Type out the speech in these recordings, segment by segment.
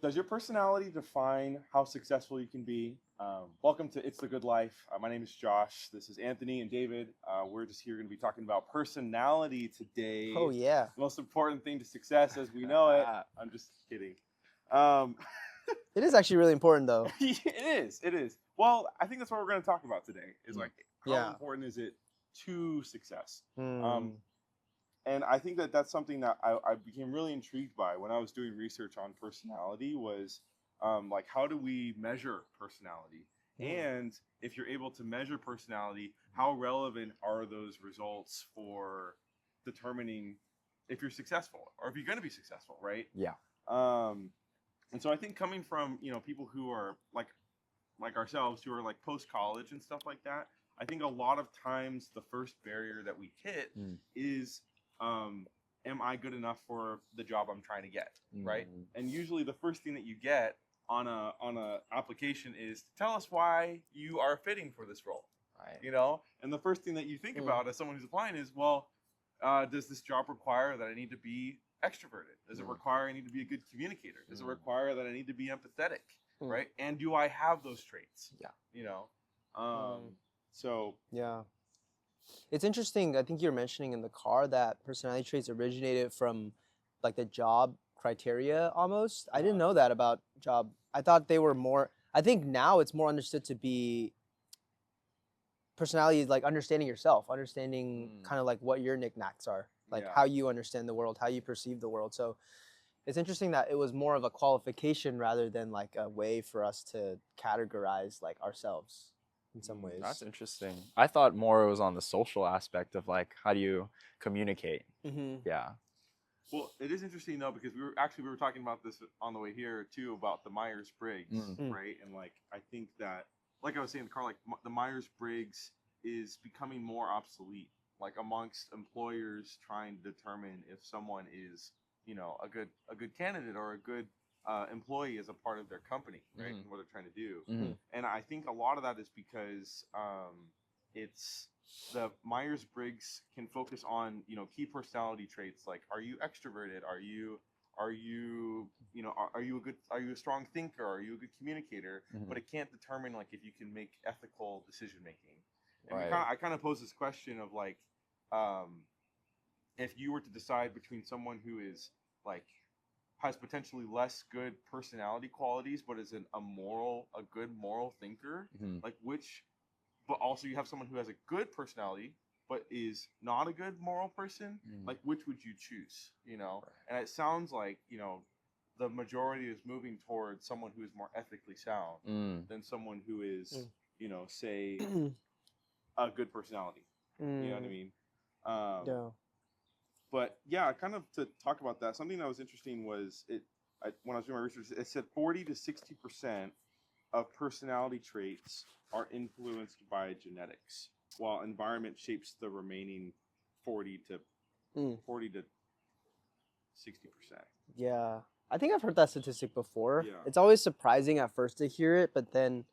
Does your personality define how successful you can be? Welcome to It's the Good Life. My name is Josh. This is Anthony and David. We're just here going to be talking about personality today. Oh yeah. The most important thing to success as we know it. I'm just kidding. Um, It is actually really important though. it is. It is. Well, I think that's what we're going to talk about today. Is like how Yeah. important is it to success? Mm. And I think that that's something that I became really intrigued by when I was doing research on personality was like how do we measure personality? And if you're able to measure personality, how relevant are those results for determining if you're successful or if you're going to be successful, right? Yeah. And so I think coming from people who are like ourselves who are like post college and stuff like that, I think a lot of times the first barrier that we hit is am I good enough for the job I'm trying to get, right? And usually the first thing that you get on a application is tell us why you are fitting for this role, Right. And the first thing that you think about as someone who's applying is, well, does this job require that I need to be extroverted? Does it require I need to be a good communicator? Does it require that I need to be empathetic, right? And do I have those traits? Yeah. So Yeah. It's interesting. I think you're mentioning in the car that personality traits originated from like the job criteria almost. I didn't know that about job. I thought they were more, I think now it's more understood to be personality is like understanding yourself, understanding kind of like what your knickknacks are, like how you understand the world, how you perceive the world. So it's interesting that it was more of a qualification rather than like a way for us to categorize like ourselves in some ways. That's interesting. I thought more it was on the social aspect of like how do you communicate. Yeah. Well, it is interesting though because we were talking about this on the way here too about the Myers-Briggs, right? And like I think that, like I was saying in the car, like the Myers-Briggs is becoming more obsolete, like amongst employers trying to determine if someone is, a good candidate or a good employee as a part of their company, right? And what they're trying to do. And I think a lot of that is because it's the Myers-Briggs can focus on key personality traits like are you extroverted, are you are you a strong thinker, are you a good communicator, but it can't determine like if you can make ethical decision making. And I kind of pose this question of like if you were to decide between someone who is like has potentially less good personality qualities but is a good moral thinker, like which but also you have someone who has a good personality but is not a good moral person, like which would you choose? And it sounds like the majority is moving towards someone who is more ethically sound than someone who is say a good personality. You know what I mean? Yeah. But yeah, kind of to talk about that, something that was interesting was when I was doing my research, it said 40 to 60% of personality traits are influenced by genetics, while environment shapes the remaining 40 to 60%. Yeah. I think I've heard that statistic before. Yeah. It's always surprising at first to hear it, but then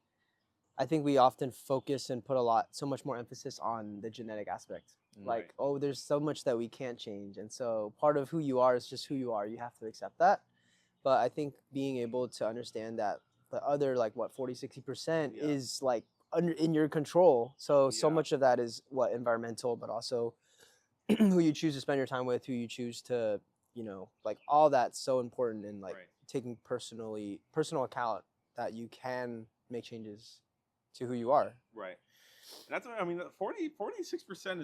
I think we often focus and put so much more emphasis on the genetic aspect. Like, Right. oh, there's so much that we can't change. And so part of who you are is just who you are. You have to accept that. But I think being able to understand that the other, like, 40, 60% Yeah. is like in your control. So Yeah. much of that is environmental, but also who you choose to spend your time with, who you choose to, like all that's so important in like Right. taking personal account that you can make changes to who you are. Right. And that's what I mean. 46%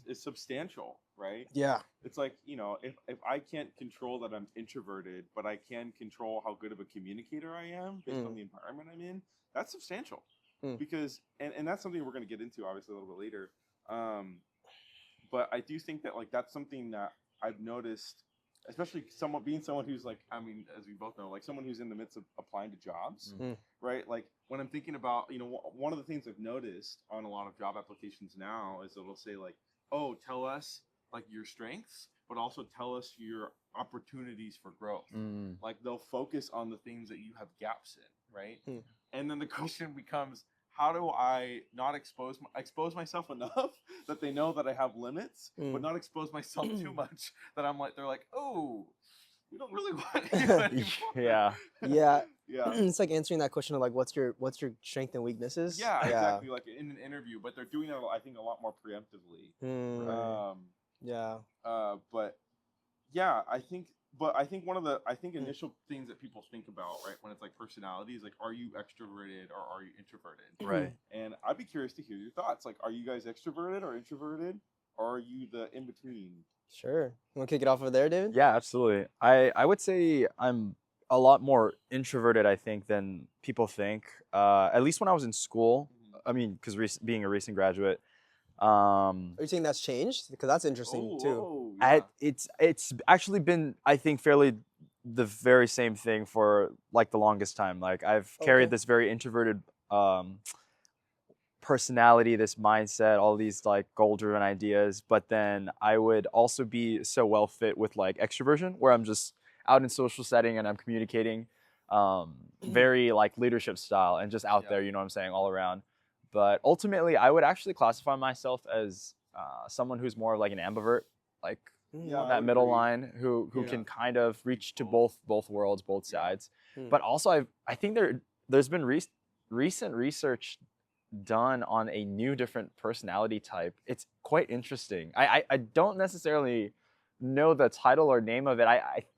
is substantial, right? Yeah. It's like, if I can't control that I'm introverted, but I can control how good of a communicator I am based on the environment I'm in, that's substantial. Because, and that's something we're going to get into obviously a little bit later. But I do think that like that's something that I've noticed, especially someone who's like, I mean, as we both know, like someone who's in the midst of applying to jobs, right? Like when I'm thinking about, one of the things I've noticed on a lot of job applications now is it'll say like, oh, tell us like your strengths, but also tell us your opportunities for growth. Like they'll focus on the things that you have gaps in, right? And then the question becomes, how do I not expose myself enough that they know that I have limits, but not expose myself too much that they're like, oh, we don't really want you anymore. Yeah. Yeah. Yeah. It's like answering that question of like, what's your strength and weaknesses? Yeah, exactly. Like in an interview, but they're doing it, I think, a lot more preemptively. Mm, yeah. But yeah, I think one of the initial things that people think about, right, when it's like personality is like, are you extroverted or are you introverted? Right. And I'd be curious to hear your thoughts. Like, are you guys extroverted or introverted, or are you the in between? Sure. You want to kick it off over there, David? Yeah, absolutely. I would say I'm a lot more introverted, I think, than people think. At least when I was in school. I mean, because being a recent graduate, Are you saying that's changed? Because that's interesting too. Oh, yeah. it's actually been, I think, fairly the very same thing for like the longest time. Like I've carried this very introverted personality, this mindset, all these like goal-driven ideas, but then I would also be so well fit with like extroversion, where I'm just out in social setting and I'm communicating very like leadership style and just out there, you know what I'm saying, all around. But ultimately, I would actually classify myself as someone who's more like an ambivert, like Yeah, I that would middle agree. line, who can kind of reach to both worlds, both sides. Hmm. But also, I think there's been recent research done on a new different personality type. It's quite interesting. I don't necessarily know the title or name of it.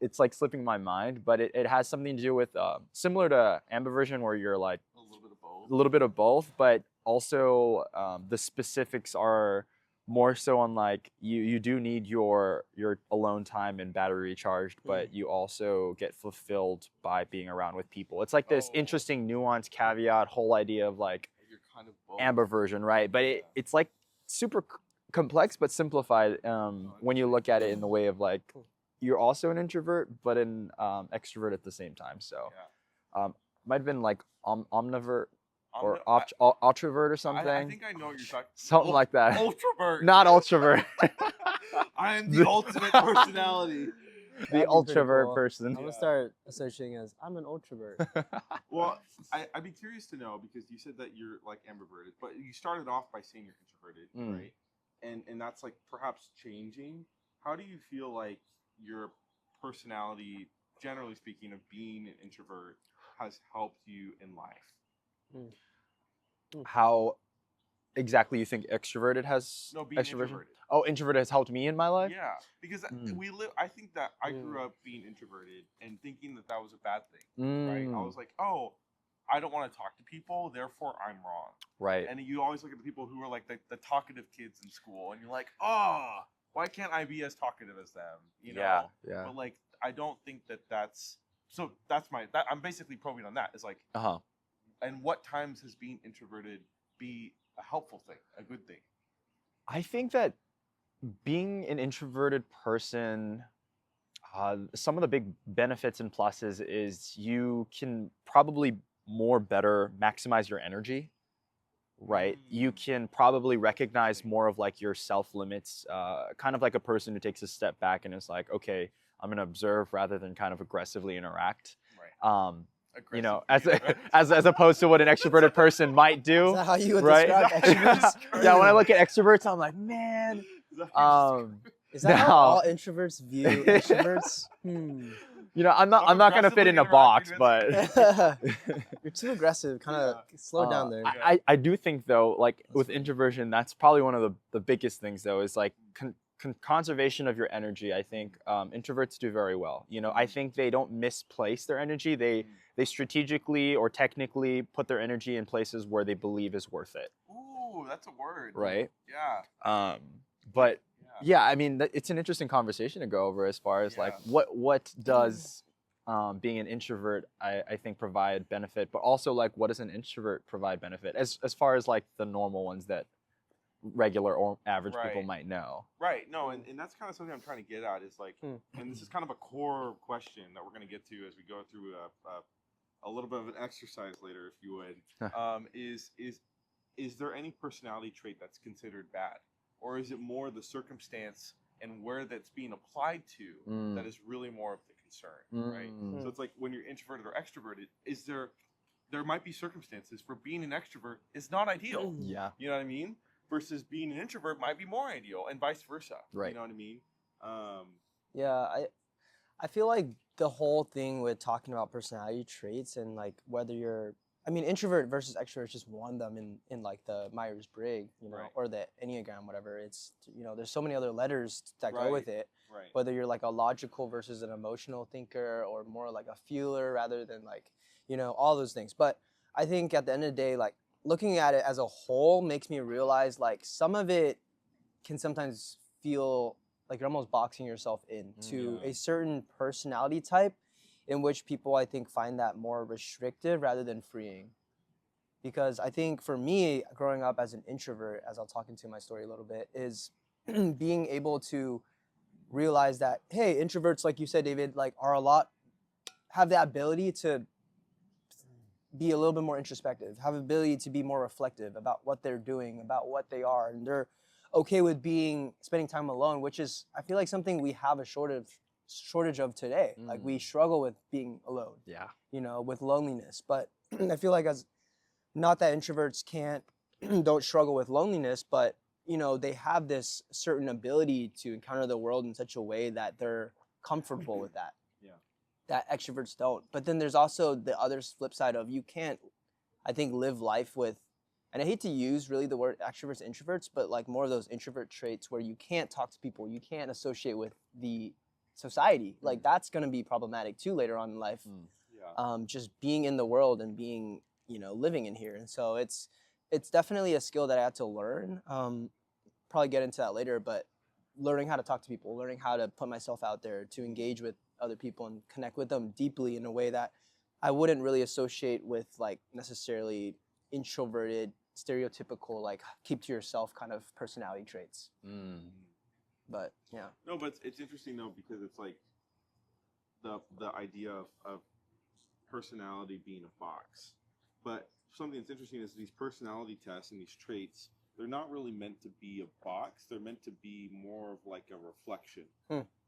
It's like slipping my mind, but it has something to do with similar to ambiversion, where you're like A little bit of both. a little bit of both, but also the specifics are more so on like you do need your alone time and battery recharged, but you also get fulfilled by being around with people. It's like this interesting nuanced caveat whole idea of like You're kind of both. ambiversion, right? But it's like super complex but simplified when you look at it in the way of like you're also an introvert but an extrovert at the same time. So might have been like omnivert or ultravert or something. I think I know what you're talking. Something like that. Ultravert. Not ultravert. I am the ultimate personality. The That'd be pretty ultravert cool. person. I'm gonna start associating as I'm an ultravert. Well, I'd be curious to know, because you said that you're like ambiverted, but you started off by saying you're introverted, right? And that's like perhaps changing. How do you feel like your personality, generally speaking, of being an introvert has helped you in life? How exactly you think extroverted has Being extroversion? introverted. Oh, introverted has helped me in my life? Yeah, because I think that I grew up being introverted and thinking that was a bad thing, right? I was like, oh, I don't want to talk to people, therefore I'm wrong. Right. And you always look at the people who are like the talkative kids in school, and you're like, oh, why can't I be as talkative as them? You know? Yeah. But like, I don't think that's so. I'm basically probing on that. Is like, and what times has being introverted be a helpful thing, a good thing? I think that being an introverted person, some of the big benefits and pluses is you can probably better maximize your energy, right? You can probably recognize more of like your self limits, kind of like a person who takes a step back and is like, okay, I'm gonna observe rather than kind of aggressively interact. Right. You know, as opposed to what an extroverted person might do. Is that how you would right? describe extroverts? Yeah, when I look at extroverts, I'm like, man. Is that how all introverts view extroverts? You know, I'm not gonna fit in a box, but you're too aggressive. Kind of slow down there. I do think though, like with introversion, that's probably one of the biggest things though, is like conservation of your energy. I think introverts do very well. You know, I think they don't misplace their energy. They strategically or technically put their energy in places where they believe is worth it. Ooh, that's a word. Right. Yeah. But yeah, I mean, it's an interesting conversation to go over as far as like what does being an introvert, I think, provide benefit, but also like what does an introvert provide benefit as far as like the normal ones that regular or average people might know. Right. No, and that's kind of something I'm trying to get at is like, and this is kind of a core question that we're going to get to as we go through a little bit of an exercise later, if you would. Is there any personality trait that's considered bad? Or is it more the circumstance and where that's being applied to that is really more of the concern, right? So it's like when you're introverted or extroverted, there might be circumstances for being an extrovert is not ideal. Yeah. You know what I mean? Versus being an introvert might be more ideal, and vice versa. Right. You know what I mean? Yeah, I feel like the whole thing with talking about personality traits and like whether you're, I mean, introvert versus extrovert is just one of them in like the Myers-Briggs, you know, Right. or the Enneagram, whatever. It's, you know, there's so many other letters that go Right. with it. Right. Whether you're like a logical versus an emotional thinker or more like a feeler rather than like, you know, all those things. But I think at the end of the day, like looking at it as a whole makes me realize like some of it can sometimes feel like you're almost boxing yourself into Yeah. a certain personality type in which people I think find that more restrictive rather than freeing. Because I think for me, growing up as an introvert, as I'll talk into my story a little bit, is being able to realize that, hey, introverts, like you said, David, like have the ability to be a little bit more introspective, have ability to be more reflective about what they're doing, about what they are, and they're okay with spending time alone, which is I feel like something we have a shortage of today. Like we struggle with being alone. Yeah. You know, with loneliness. But I feel like as not that introverts don't struggle with loneliness, but you know, they have this certain ability to encounter the world in such a way that they're comfortable with that. Yeah. That extroverts don't. But then there's also the other flip side of you can't, I think, live life with, and I hate to use really the word extroverts, introverts, but like more of those introvert traits where you can't talk to people, you can't associate with the society. Like that's going to be problematic too later on in life. Yeah. Just being in the world and being, you know, living in here. And so it's definitely a skill that I had to learn. Probably get into that later, but learning how to talk to people, learning how to put myself out there to engage with other people and connect with them deeply in a way that I wouldn't really associate with like necessarily introverted, stereotypical, like keep to yourself kind of personality traits. But yeah. No, but it's interesting though because it's like the idea of personality being a box. But something that's interesting is these personality tests and these traits, they're not really meant to be a box. They're meant to be more of like a reflection,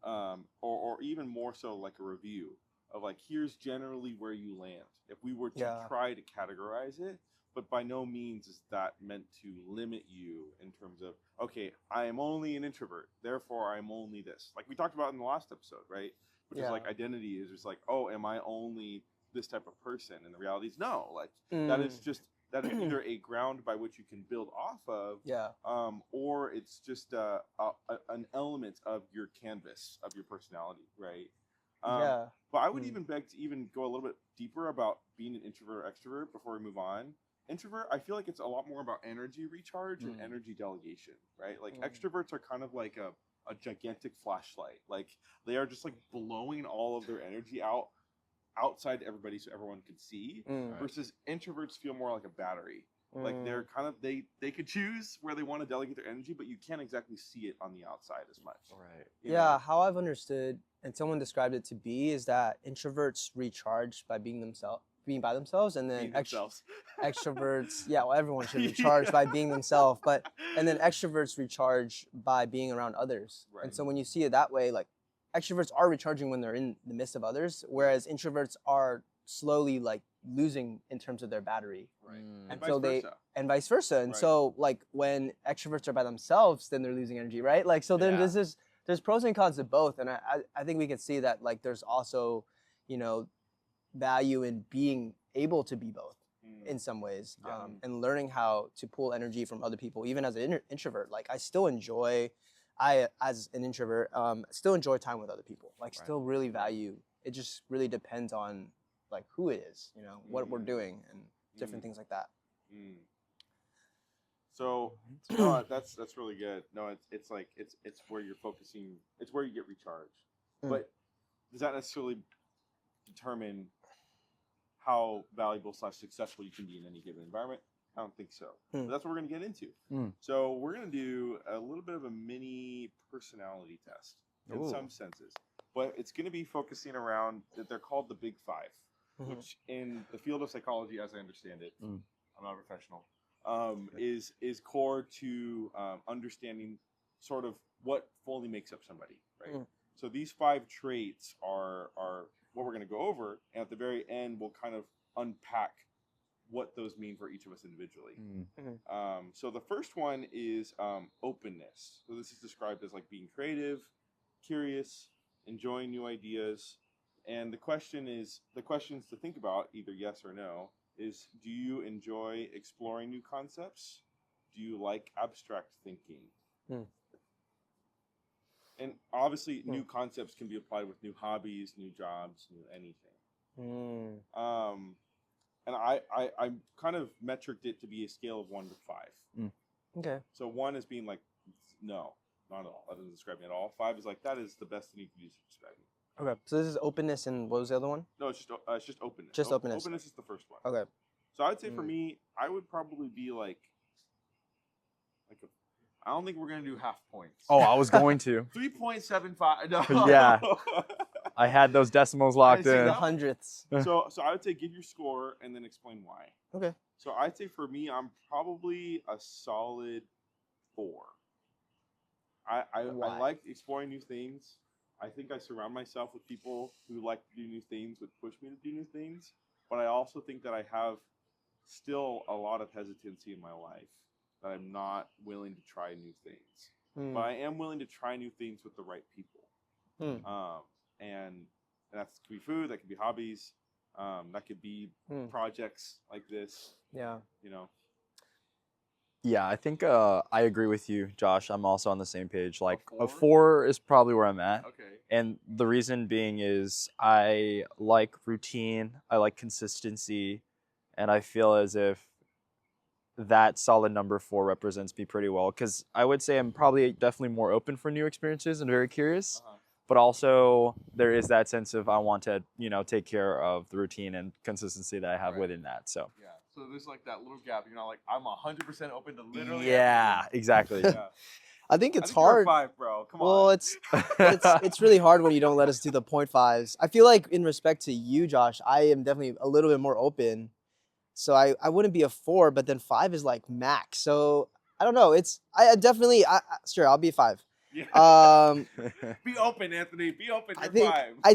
or even more so like a review of like, here's generally where you land. If we were to try to categorize it, but by no means is that meant to limit you in terms of, okay, I am only an introvert, therefore I'm only this. Like we talked about in the last episode, right? Which is like identity is just like, oh, am I only this type of person? And the reality is no, like that is either a ground by which you can build off of, or it's just an element of your canvas of your personality, right? But I would even beg to even go a little bit deeper about being an introvert or extrovert before we move on. Introvert, I feel like it's a lot more about energy recharge and energy delegation, right? Like extroverts are kind of like a gigantic flashlight. Like they are just like blowing all of their energy outside everybody so everyone can see, versus introverts feel more like a battery. Like they're kind of they could choose where they want to delegate their energy, but you can't exactly see it on the outside as much. Right. You know? How I've understood and someone described it to be is that introverts recharge by being by themselves, and then extroverts, well, everyone should recharge by being themselves, and then extroverts recharge by being around others. And so when you see it that way, like extroverts are recharging when they're in the midst of others, whereas introverts are slowly like losing in terms of their battery. Right. And vice so versa. and vice versa. And so like when extroverts are by themselves, then they're losing energy, right? Like so then there's pros and cons to both. And I think we can see that like there's also, you know, value in being able to be both in some ways, and learning how to pull energy from other people, even as an introvert. Like as an introvert, still enjoy time with other people. Like still really value. It just really depends on like who it is, you know, what we're doing and different things like that. So no, that's really good. No, it's like it's where you're focusing. It's where you get recharged. But does that necessarily determine how valuable / successful you can be in any given environment? I don't think so. But that's what we're going to get into. So we're going to do a little bit of a mini personality test in some senses. But it's going to be focusing around, they're called the Big Five, which in the field of psychology, as I understand it, I'm not a professional, is core to understanding sort of what fully makes up somebody, right? So these 5 traits are what we're going to go over, and at the very end, we'll kind of unpack what those mean for each of us individually. So the first one is openness. So this is described as like being creative, curious, enjoying new ideas. And the questions to think about, either yes or no, is do you enjoy exploring new concepts? Do you like abstract thinking? And obviously, new concepts can be applied with new hobbies, new jobs, new anything. And I kind of metriced it to be a scale of 1 to 5. Okay. So 1 is being like, no, not at all. That doesn't describe me at all. 5 is like, that is the best thing you can use to describe me. Okay. So this is openness, and what was the other one? No, it's just openness. Just openness. Openness is the first one. Okay. So I would say for me, I would probably be like I don't think we're gonna do half points. Oh, I was going to. 3.75. No. Yeah. I had those decimals locked see in. The that. hundredths. So I would say give your score and then explain why. Okay. So I'd say for me, I'm probably a solid 4. I like exploring new things. I think I surround myself with people who like to do new things, which push me to do new things. But I also think that I have still a lot of hesitancy in my life that I'm not willing to try new things. But I am willing to try new things with the right people. And that could be food, that could be hobbies, that could be projects like this. Yeah. You know. Yeah, I think I agree with you, Josh. I'm also on the same page. Like A 4? a 4 is probably where I'm at. Okay. And the reason being is I like routine, I like consistency, and I feel as if that solid number 4 represents me pretty well. Because I would say I'm probably definitely more open for new experiences and very curious. But also there is that sense of I want to, take care of the routine and consistency that I have within that. So yeah. So there's like that little gap. You're not like I'm 100% open to literally. yeah, everything. exactly. Yeah. I think it's I think you're a hard. 5, bro. Come Well, on. it's really hard when you don't let us do the 0.5s. I feel like in respect to you, Josh, I am definitely a little bit more open. So I wouldn't be a 4, but then 5 is like max. So I don't know. Sure, I'll be 5. Yeah. Be open, Anthony. Be open. You're 5. I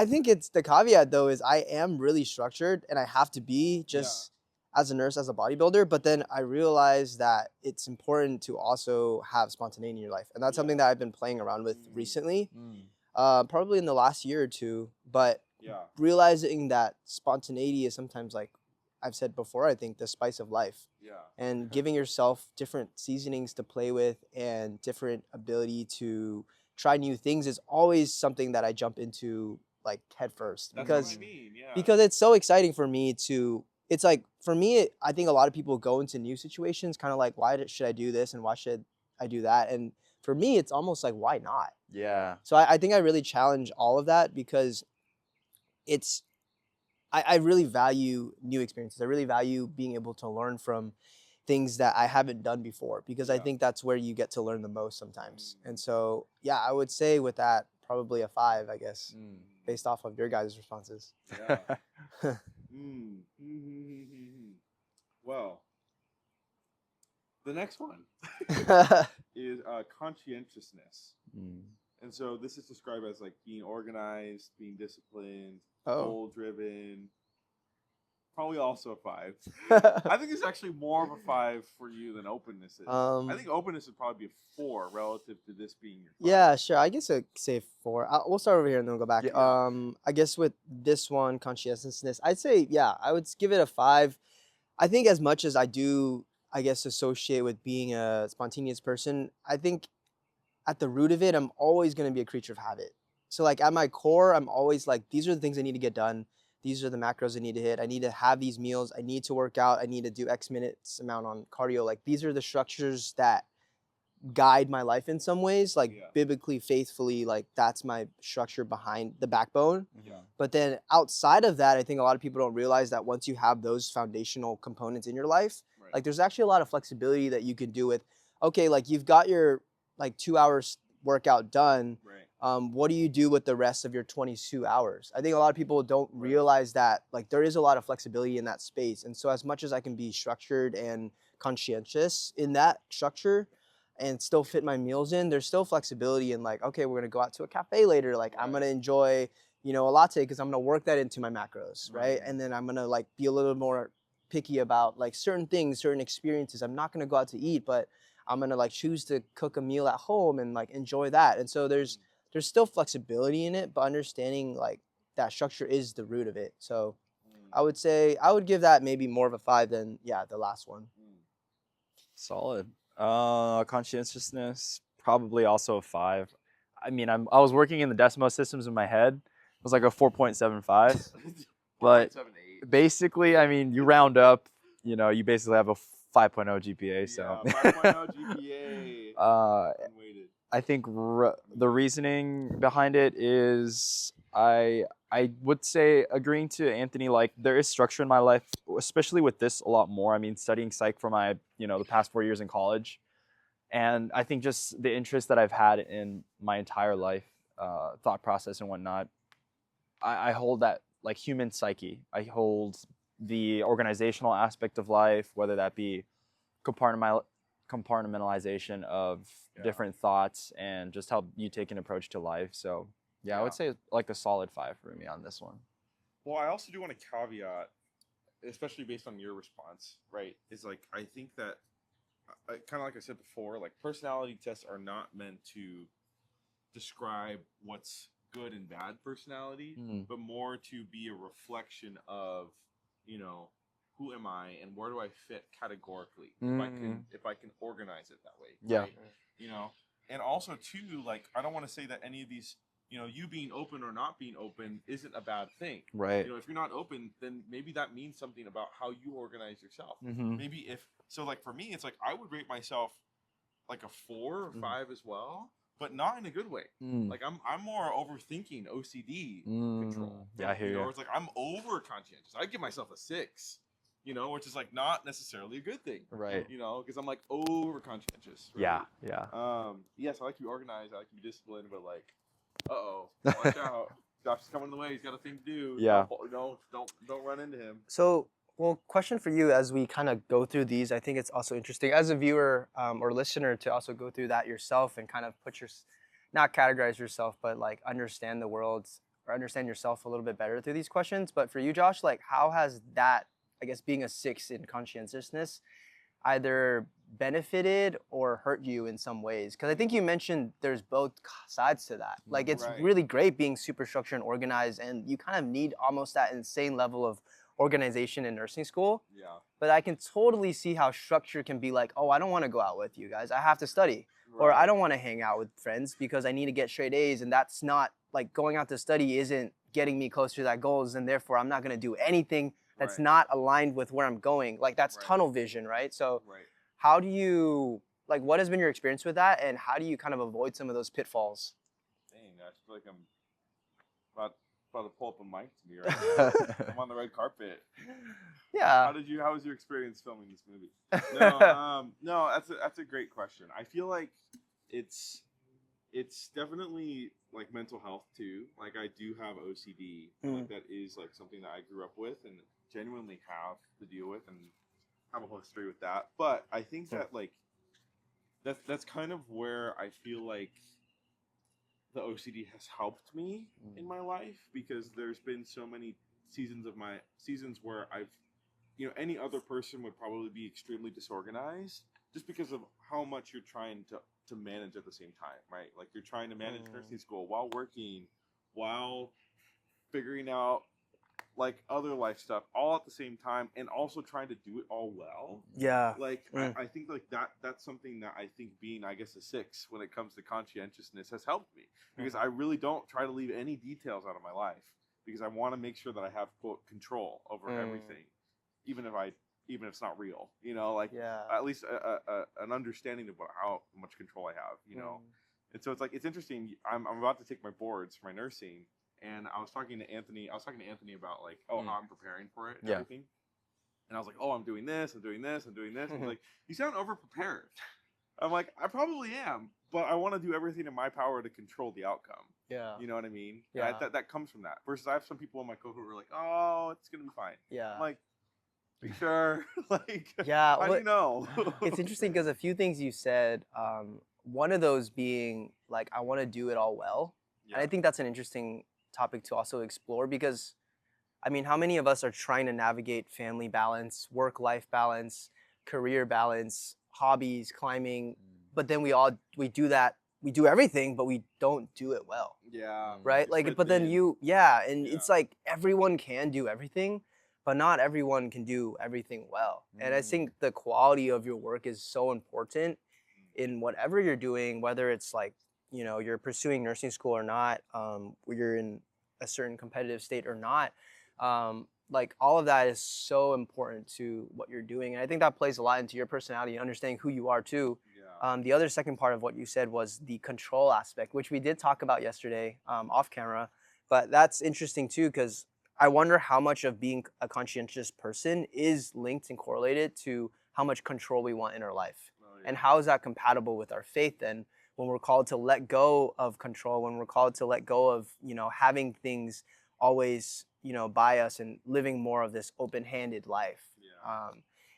think it's the caveat though is I am really structured and I have to be just as a nurse, as a bodybuilder. But then I realize that it's important to also have spontaneity in your life, and that's something that I've been playing around with recently, probably in the last year or two. But realizing that spontaneity is sometimes, like I've said before, I think the spice of life. Yeah. And giving yourself different seasonings to play with and different ability to try new things is always something that I jump into like head first. That's because what I mean. Yeah. because it's so exciting for me to. It's like for me, I think a lot of people go into new situations kind of like, why should I do this and why should I do that? And for me, it's almost like, why not? Yeah. So I think I really challenge all of that because I really value new experiences. I really value being able to learn from things that I haven't done before because I think that's where you get to learn the most sometimes. And so, yeah, I would say with that, probably a 5, I guess, based off of your guys' responses. Yeah. Well, the next one is conscientiousness. And so this is described as like being organized, being disciplined, goal-driven. Probably also a 5. I think it's actually more of a 5 for you than openness is. I think openness would probably be a 4 relative to this being your 5. Yeah, sure. I guess I'd say 4. We'll start over here and then we'll go back. Yeah. I guess with this one, conscientiousness, I'd say, I would give it a 5. I think as much as I do, I guess, associate with being a spontaneous person, I think at the root of it, I'm always going to be a creature of habit. So like at my core, I'm always like, these are the things I need to get done. These are the macros I need to hit. I need to have these meals. I need to work out. I need to do X minutes amount on cardio. Like these are the structures that guide my life in some ways, like biblically, faithfully, like that's my structure behind the backbone. But then outside of that, I think a lot of people don't realize that once you have those foundational components in your life, like there's actually a lot of flexibility that you can do with, okay, like you've got your like 2 hours workout done. What do you do with the rest of your 22 hours? I think a lot of people don't realize that like there is a lot of flexibility in that space. And so as much as I can be structured and conscientious in that structure and still fit my meals in, there's still flexibility in like, okay, we're going to go out to a cafe later. Like I'm going to enjoy, a latte because I'm going to work that into my macros, right? And then I'm going to like be a little more picky about like certain things, certain experiences. I'm not going to go out to eat, but I'm going to like choose to cook a meal at home and like enjoy that. And so there's there's still flexibility in it, but understanding like that structure is the root of it. So I would say I would give that maybe more of a 5 than the last one. Solid. Conscientiousness, probably also a 5. I mean, I was working in the decimal systems in my head. It was like a 4.75. But 4.78. basically, I mean, you round up, you know, you basically have a 5.0 GPA. So Yeah, 5.0 GPA. Unweighted. I think the reasoning behind it is I would say, agreeing to Anthony, like there is structure in my life, especially with this a lot more. I mean, studying psych for my, you know, the past 4 years in college. And I think just the interest that I've had in my entire life, thought process and whatnot, I hold that like human psyche. I hold the organizational aspect of life, whether that be compartmentalization of different thoughts and just how you take an approach to life. So I would say like a solid 5 for me on this one. Well, I also do want to caveat, especially based on your response, right? Is like, I think that, kind of like I said before, like personality tests are not meant to describe what's good and bad personality, but more to be a reflection of, you know, who am I and where do I fit categorically if I can organize it that way. Yeah. Right? You know, and also too, like, I don't want to say that any of these, you know, you being open or not being open isn't a bad thing. Right. You know, if you're not open, then maybe that means something about how you organize yourself. Maybe like for me, it's like I would rate myself like a 4 or 5 as well, but not in a good way. Like I'm more overthinking OCD control. Yeah, I hear you. It's like I'm over conscientious. I'd give myself a 6. You know, which is like not necessarily a good thing. Right. You know, because I'm like over conscientious. Right? Yeah. Yeah. Yes, I like to be organized. I like to be disciplined, but like, watch out. Josh is coming the way. He's got a thing to do. Yeah. Don't run into him. So, well, question for you as we kind of go through these. I think it's also interesting as a viewer or listener to also go through that yourself and kind of not categorize yourself, but like understand the world or understand yourself a little bit better through these questions. But for you, Josh, like how has that, I guess, being a 6 in conscientiousness either benefited or hurt you in some ways? Because I think you mentioned there's both sides to that. Like it's really great being super structured and organized, and you kind of need almost that insane level of organization in nursing school. Yeah. But I can totally see how structure can be like, oh, I don't want to go out with you guys. I have to study. Or I don't want to hang out with friends because I need to get straight A's, and that's not like going out to study isn't getting me closer to that goals, and therefore I'm not going to do anything that's not aligned with where I'm going. Like that's tunnel vision, right? So how do you, like, what has been your experience with that, and how do you kind of avoid some of those pitfalls? Dang, I feel like I'm about to pull up a mic to me right now. I'm on the red carpet. Yeah. How was your experience filming this movie? No, that's a great question. I feel like it's definitely like mental health too. Like I do have OCD. Like that is like something that I grew up with and genuinely have to deal with and have a whole history with that. But I think that like that's kind of where I feel like the OCD has helped me in my life, because there's been so many seasons where I've, you know, any other person would probably be extremely disorganized just because of how much you're trying to manage at the same time, right? Like you're trying to manage nursing school while working, while figuring out like other life stuff all at the same time, and also trying to do it all well. Yeah. Like I think like that's something that I think being, I guess, a 6 when it comes to conscientiousness has helped me, because I really don't try to leave any details out of my life, because I want to make sure that I have, quote, control over everything, even if it's not real, you know, like at least an understanding of how much control I have, you know. And so it's like, it's interesting. I'm about to take my boards for my nursing, and I was talking to Anthony about like, how I'm preparing for it and everything. And I was like, I'm doing this, I'm doing this, I'm doing this. And he's like, you sound over prepared. I'm like, I probably am, but I want to do everything in my power to control the outcome. Yeah. You know what I mean? Yeah. That comes from that. Versus I have some people in my cohort who are like, oh, it's going to be fine. Yeah. I'm like, are you sure? Like, yeah. How do you know? It's interesting because a few things you said, one of those being like, I want to do it all well. Yeah. And I think that's an interesting topic to also explore, because I mean, how many of us are trying to navigate family balance, work-life balance, career balance, hobbies, climbing, but then we do that we do everything, but we don't do it well, Yeah. right? You're Like, spread but then thin. and Yeah. it's like everyone can do everything, but not everyone can do everything well. And I think the quality of your work is so important in whatever you're doing, whether it's like, you're pursuing nursing school or not, you're in a certain competitive state or not. Like all of that is so important to what you're doing. And I think that plays a lot into your personality and understanding who you are too. Yeah. The other second part of what you said was the control aspect, which we did talk about yesterday off camera. But that's interesting too, because I wonder how much of being a conscientious person is linked and correlated to how much control we want in our life. Oh, yeah. And how is that compatible with our faith then, when we're called to let go of control, when we're called to let go of, having things always, by us and living more of this open-handed life. Yeah.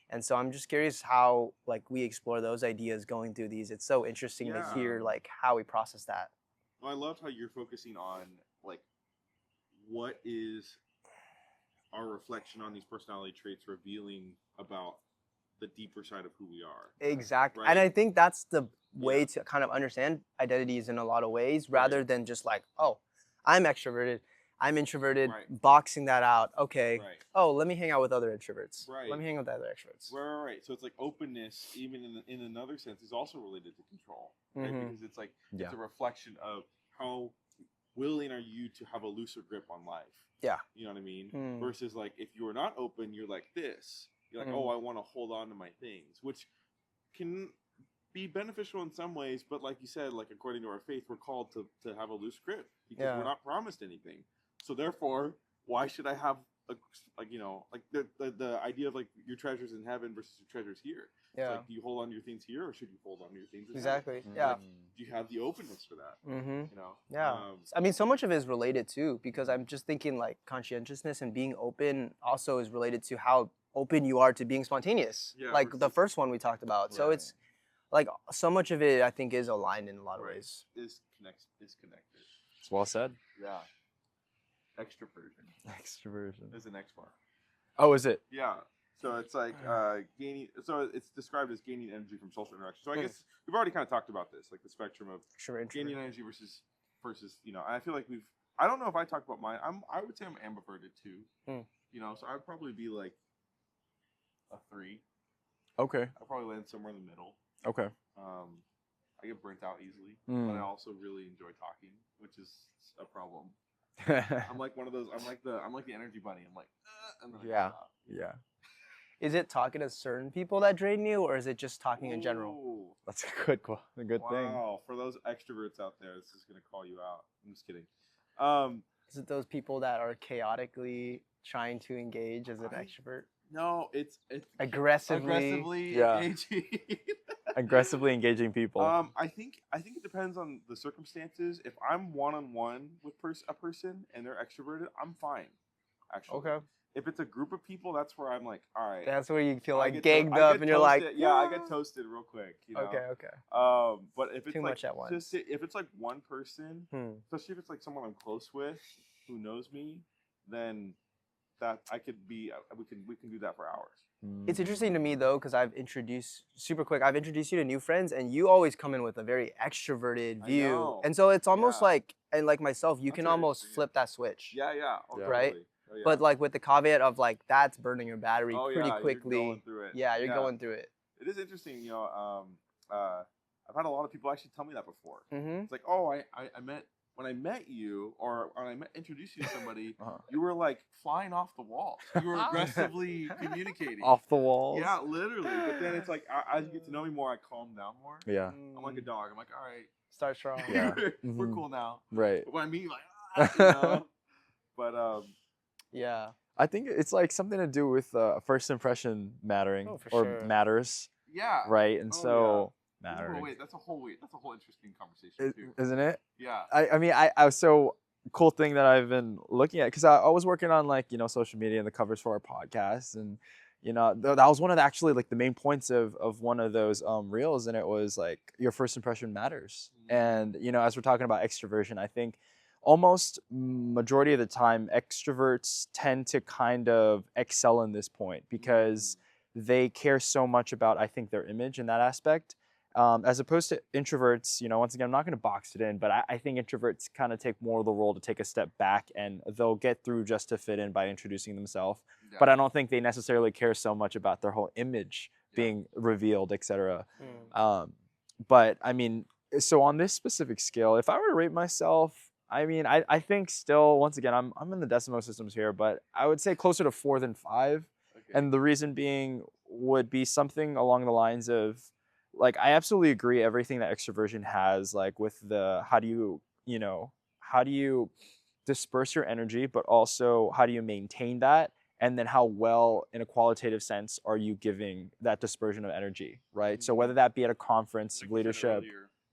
And so I'm just curious how like we explore those ideas going through these. It's so interesting to Yeah. hear like how we process that. Well, I love how you're focusing on like what is our reflection on these personality traits revealing about the deeper side of who we are. Exactly. Right. And I think that's the way Yeah. to kind of understand identities in a lot of ways, rather Right. than just like, oh, I'm extroverted, I'm introverted, Right. boxing that out. Okay. Right. Oh, let me hang out with other introverts. Right. Let me hang out with other extroverts. Right. So it's like openness, even in another sense, is also related to control, right? Mhm. Because it's like Yeah. it's a reflection of how willing are you to have a looser grip on life. Yeah. You know what I mean? Mm. Versus like if you're not open, you're like this. You're like, Mm. oh, I want to hold on to my things, which can be beneficial in some ways, but like you said, like according to our faith, we're called to have a loose grip because Yeah. we're not promised anything. So therefore, why should I have like the idea of like your treasures in heaven versus your treasures here? It's Yeah. like, do you hold on to your things here, or should you hold on to your things in heaven? Exactly. Mhm. Yeah. Do you have the openness for that? Mm-hmm. You know? Yeah. I mean, so much of it is related too, because I'm just thinking like conscientiousness and being open also is related to how open you are to being spontaneous. Yeah, Like the versus- first one we talked about. So Right. it's like so much of it I think is aligned in a lot of Right. ways. Is connected. It's well said. Yeah. Extroversion Extroversion. is the next one. Oh, is it? Yeah. So it's like gaining. So it's described as gaining energy from social interaction. So I Mm. guess we've already kind of talked about this, like the spectrum of Sure, gaining energy versus I feel like we've. I don't know if I talked about mine. I would say I'm ambiverted too. Mm. So I'd probably be like a 3. Okay. I'd probably land somewhere in the middle. Okay. I get burnt out easily, Mm. but I also really enjoy talking, which is a problem. I'm like one of those. I'm like the energy bunny. I'm like, and then I Yeah. stop. Yeah. Is it talking to certain people that drain you, or is it just talking in general? Ooh. That's a good thing. Wow, for those extroverts out there, this is gonna call you out. I'm just kidding. Is it those people that are chaotically trying to engage as an I- extrovert? No, it's Aggressively. Yeah. engaging. Aggressively engaging people. I think it depends on the circumstances. If I'm one-on-one with a person and they're extroverted, I'm fine. Actually, Okay. If it's a group of people, that's where I'm like, all right. That's where you feel I like get ganged I up get and you're like, toasted. Yeah, I get toasted real quick. You know? Okay. But if it's Too like much at once. just if it's like one person, Hmm. especially if it's like someone I'm close with who knows me, then that I could be we can do that for hours. It's interesting to me though, because I've introduced you to new friends, and you always come in with a very extroverted I view, know. and so it's almost Yeah. like, and like myself, you That's can very almost interesting, flip that switch. Yeah. Oh, Yeah. Right? totally. Oh, yeah. But like with the caveat of like that's burning your battery Oh, pretty yeah, quickly. You're going through it. Yeah, you're going through it. It is interesting. I've had a lot of people actually tell me that before. Mm-hmm. It's like, oh, I met when I met you, or when I introduced you to somebody, Uh-huh. you were like flying off the wall. You were aggressively communicating. Off the walls. Yeah, literally. But then it's like, as you get to know me more, I calm down more. Yeah. I'm like a dog. I'm like, all right, Start strong. Yeah. we're Mhm. cool now. Right. But when I meet you, like, you know? But Yeah. I think it's like something to do with first impression mattering Oh, for or sure. matters, yeah. right? And Oh, so That's a mattering, That's a whole interesting conversation too. isn't it? Yeah. I mean, I was so cool thing that I've been looking at, because I was working on like, social media and the covers for our podcast, and that was one of actually like the main points of one of those reels, and it was like your first impression matters. And as we're talking about extroversion, I think almost majority of the time extroverts tend to kind of excel in this point because they care so much about, I think, their image in that aspect. as opposed to introverts, once again, I'm not going to box it in, but I think introverts kind of take more of the role to take a step back, and they'll get through just to fit in by introducing themselves. Yeah. But I don't think they necessarily care so much about their whole image being revealed, etc. But I mean, so on this specific scale, if I were to rate myself, I mean, I think still, once again, I'm in the decimal systems here, but I would say closer to 4 than 5. Okay. And the reason being would be something along the lines of, like, I absolutely agree everything that extroversion has, like with the how do you disperse your energy, but also how do you maintain that, and then how well in a qualitative sense are you giving that dispersion of energy, right? So whether that be at a conference of leadership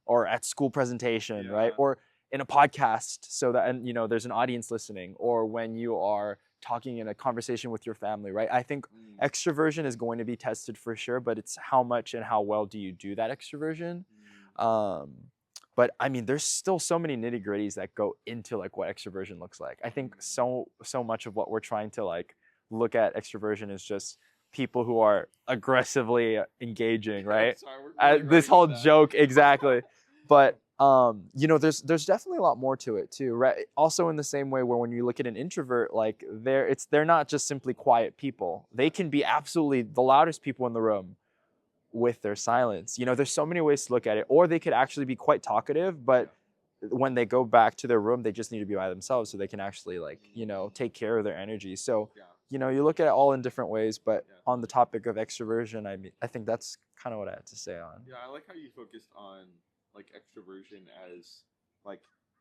or at school presentation, right, or in a podcast, so that, and there's an audience listening, or when you are talking in a conversation with your family, right? I think extroversion is going to be tested for sure, but it's how much and how well do you do that extroversion. But I mean, there's still so many nitty gritties that go into like what extroversion looks like. I think so much of what we're trying to like look at extroversion is just people who are aggressively engaging, right? Sorry, This whole joke, exactly. But there's definitely a lot more to it too, right? Also in the same way where when you look at an introvert, like they're not just simply quiet people. They can be absolutely the loudest people in the room with their silence. There's so many ways to look at it. Or they could actually be quite talkative, but when they go back to their room, they just need to be by themselves so they can actually like, take care of their energy. So, you look at it all in different ways, but on the topic of extroversion, I think that's kind of what I had to say on. Yeah, I like how you focused on like extroversion as like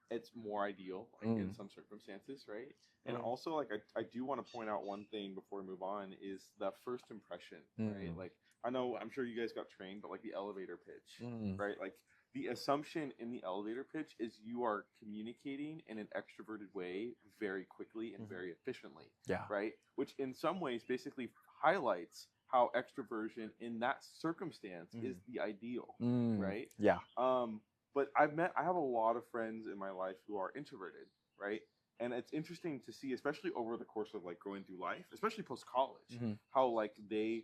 it's more ideal like in some circumstances, right? And also like I do want to point out one thing before we move on is the first impression, right? Like I'm sure you guys got trained, but like the elevator pitch, right? Like the assumption in the elevator pitch is you are communicating in an extroverted way very quickly and very efficiently, right? Which in some ways basically highlights how extroversion in that circumstance is the ideal, right? Yeah. But I have a lot of friends in my life who are introverted, right? And it's interesting to see, especially over the course of like going through life, especially post college, how like they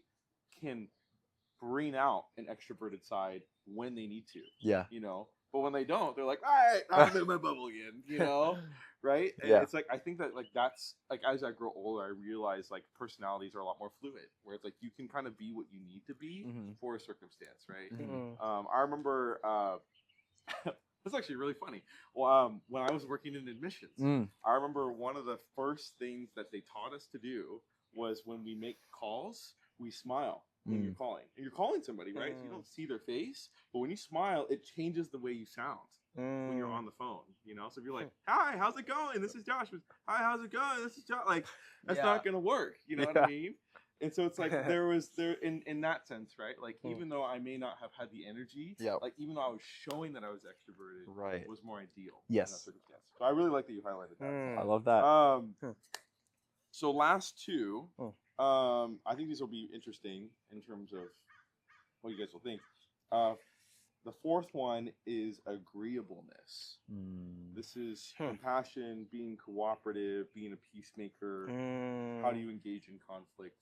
can bring out an extroverted side when they need to. Yeah. But when they don't, they're like, all right, I'm in my bubble again, right? And it's like, I think that like that's like as I grow older, I realize like personalities are a lot more fluid, where it's like you can kind of be what you need to be for a circumstance, right? I remember it's actually really funny. Well, when I was working in admissions, I remember one of the first things that they taught us to do was when we make calls, we smile when you're calling. And you're calling somebody, right? So you don't see their face, but when you smile, it changes the way you sound when you're on the phone, So if you're like, hi, how's it going? This is Josh. Hi, how's it going? This is Josh. Like, that's not going to work. You know what I mean? And so it's like there in that sense, right? Like even though I may not have had the energy, like even though I was showing that I was extroverted, was more ideal in that circumstance. So I really like that you highlighted that. I love that. So last two, I think these will be interesting in terms of what you guys will think. The fourth one is agreeableness. This is compassion, being cooperative, being a peacemaker. How do you engage in conflict?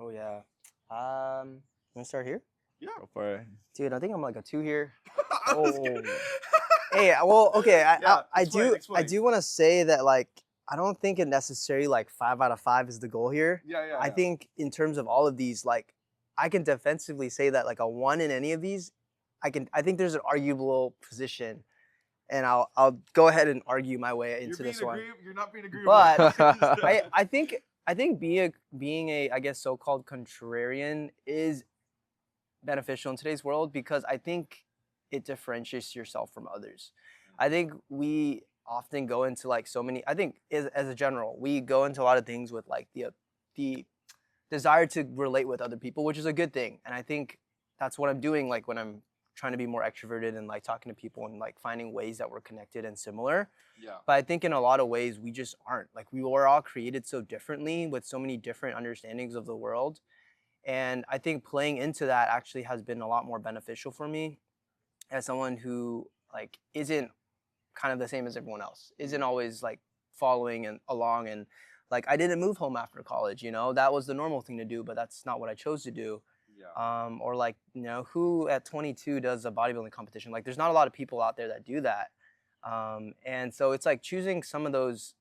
Oh yeah. I'm gonna start here. Yeah. Go for it. Dude, I think I'm like a 2 here. Oh. Hey, well, okay. I explain. do want to say that like I don't think it necessarily like 5 out of 5 is the goal here. Yeah. I think in terms of all of these, like I can defensively say that like a 1 in any of these, I think there's an arguable position, and I'll go ahead and argue my way into this one. You're not being agreeable. But I think being a I guess so-called contrarian is beneficial in today's world because I think it differentiates yourself from others. I think we often go into like so many. I think as a general, we go into a lot of things with like the desire to relate with other people, which is a good thing, and I think that's what I'm doing. Like when I'm trying to be more extroverted and like talking to people and like finding ways that we're connected and similar. Yeah. But I think in a lot of ways we just aren't. Like we were all created so differently with so many different understandings of the world. And I think playing into that actually has been a lot more beneficial for me as someone who like isn't kind of the same as everyone else, isn't always like following and along. And like I didn't move home after college, that was the normal thing to do, but that's not what I chose to do. Yeah. Or like, who at 22 does a bodybuilding competition? Like, there's not a lot of people out there that do that. And so it's like choosing some of those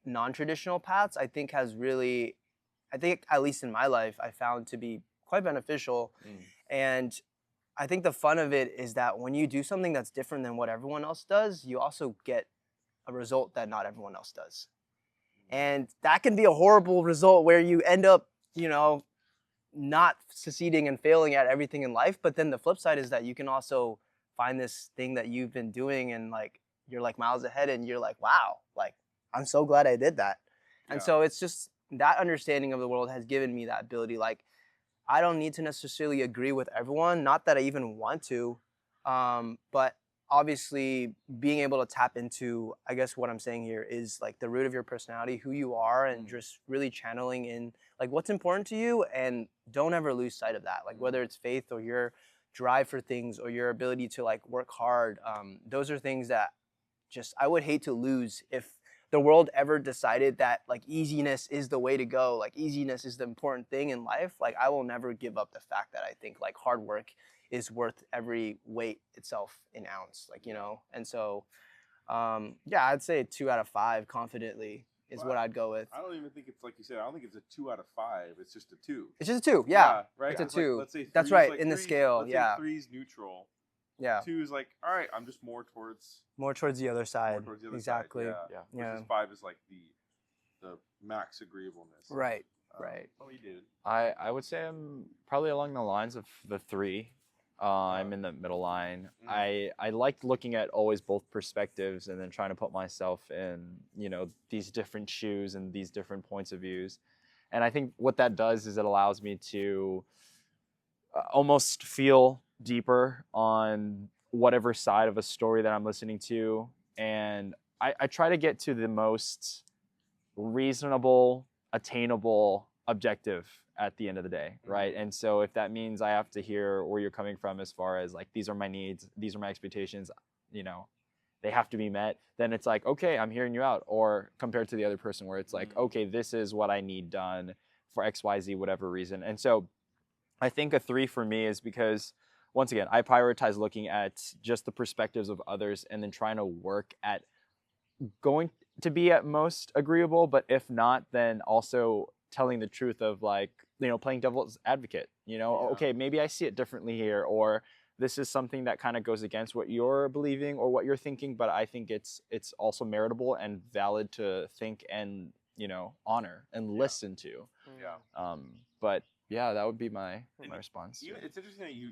non-traditional paths, I think at least in my life, I found to be quite beneficial. And I think the fun of it is that when you do something that's different than what everyone else does, you also get a result that not everyone else does. And that can be a horrible result where you end up, not succeeding and failing at everything in life. But then the flip side is that you can also find this thing that you've been doing and like you're like miles ahead and you're like, wow, like I'm so glad I did that. And so it's just that understanding of the world has given me that ability. Like, I don't need to necessarily agree with everyone, not that I even want to, but obviously being able to tap into, I guess what I'm saying here is like the root of your personality, who you are, and just really channeling in like what's important to you, and don't ever lose sight of that. Like whether it's faith or your drive for things or your ability to like work hard, those are things that just I would hate to lose if the world ever decided that like easiness is the way to go, like easiness is the important thing in life. Like I will never give up the fact that I think like hard work is worth every weight itself in ounce, like, and so I'd say 2 out of 5 confidently is what I'd go with. I don't even think it's like you said. I don't think it's a 2 out of 5. It's just a 2. It's just a 2. Yeah, right. It's a 2. Like, let's say that's right like in the scale. Let's say 3's neutral. Yeah. 2 is like, all right, I'm just more towards the other side. More towards the other exactly. Side. Yeah. Versus 5 is like the max agreeableness. Right. Right. What you did? I would say I'm probably along the lines of the 3. I'm in the middle line. I like looking at always both perspectives and then trying to put myself in, these different shoes and these different points of views. And I think what that does is it allows me to almost feel deeper on whatever side of a story that I'm listening to. And I try to get to the most reasonable, attainable objective at the end of the day, right? And so if that means I have to hear where you're coming from as far as like, these are my needs, these are my expectations, they have to be met, then it's like, okay, I'm hearing you out. Or compared to the other person where it's like, okay, this is what I need done for XYZ, whatever reason. And so I think a 3 for me is because, once again, I prioritize looking at just the perspectives of others and then trying to work at going to be at most agreeable, but if not, then also telling the truth of like, playing devil's advocate, okay, maybe I see it differently here, or this is something that kind of goes against what you're believing or what you're thinking, but I think it's also meritable and valid to think and, honor and listen to. But yeah, that would be my response. It's interesting that you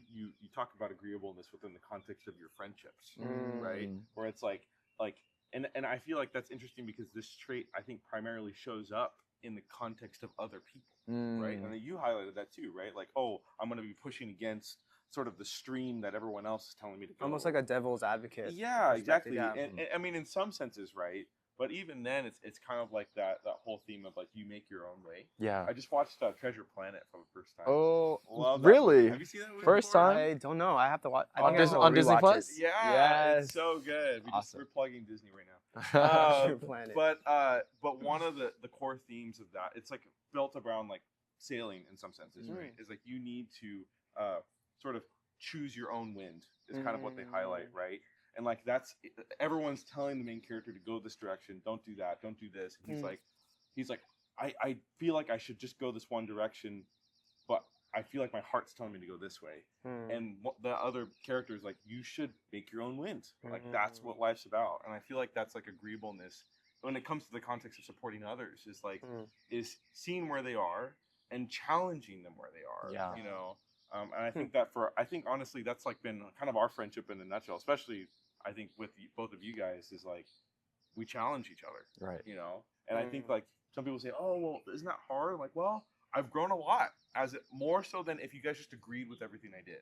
talk about agreeableness within the context of your friendships, right? Where it's like, and I feel like that's interesting because this trait I think primarily shows up in the context of other people, right? And you highlighted that too, right? Like, oh, I'm going to be pushing against sort of the stream that everyone else is telling me to go. Almost like a devil's advocate. Yeah, exactly. Yeah. And I mean, in some senses, right? But even then, it's kind of like that whole theme of like you make your own way. Yeah. I just watched Treasure Planet for the first time. Oh, Love really? Have you seen that movie First before? time? I don't know. I have to watch. On Disney Plus? Yeah, it's so good. We're plugging Disney right now. Treasure Planet. But one of the core themes of that, it's like built around like sailing in some senses, right? Is like you need to sort of choose your own wind. Is kind of what they highlight, right? And like everyone's telling the main character to go this direction. Don't do that. Don't do this. And he's like, I feel like I should just go this one direction, but I feel like my heart's telling me to go this way. And the other character is like, you should make your own wind. Like that's what life's about. And I feel like that's like agreeableness when it comes to the context of supporting others. Is like is seeing where they are and challenging them where they are. Yeah. And I think honestly that's like been kind of our friendship in a nutshell, especially I think with both of you guys, is like we challenge each other, right? And I think like some people say, oh, well, isn't that hard? I'm like, well, I've grown a lot more so than if you guys just agreed with everything I did,